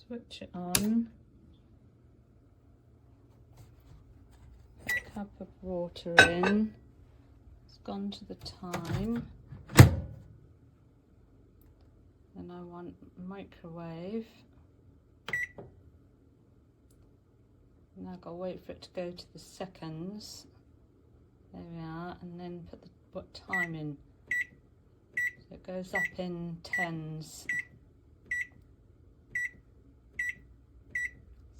Switch it on. Put a cup of water in. It's gone to the time. Then I want microwave. Now I've got to wait for it to go to the seconds. There we are, and then put the time in. So it goes up in tens.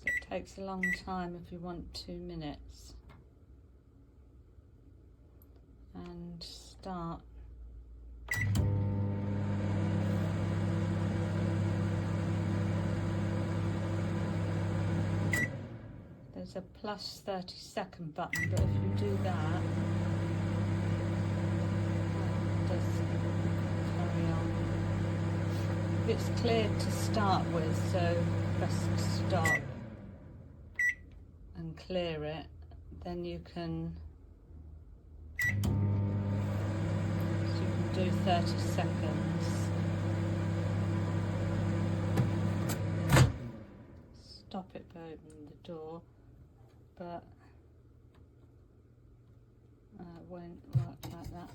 So it takes a long time if you want 2 minutes. And start. There's a plus 30-second button, but if you do that, it does carry on. It's cleared to start with, so press stop and clear it. Then you can do 30 seconds. Stop it by opening the door, but it won't work like that.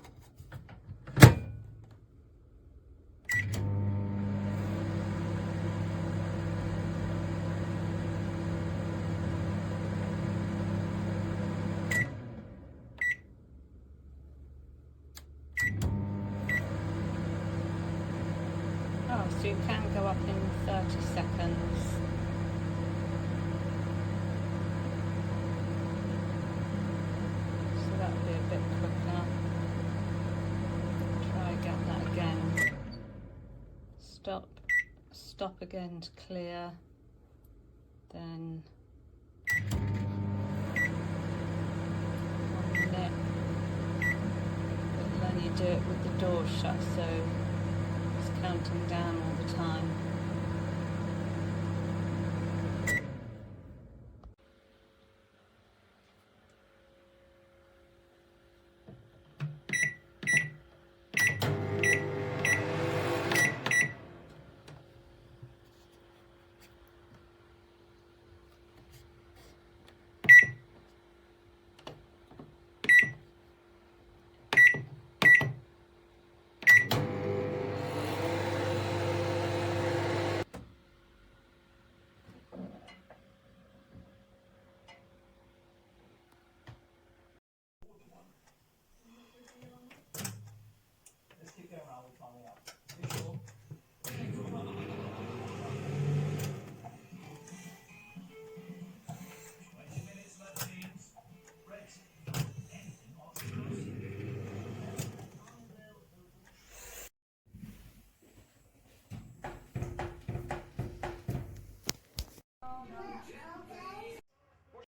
Oh, so you can go up in 30 seconds. So that'll be a bit quicker. Try get that again. Stop again to clear. Then 1 minute. But then you do it with the door shut, so it's counting down.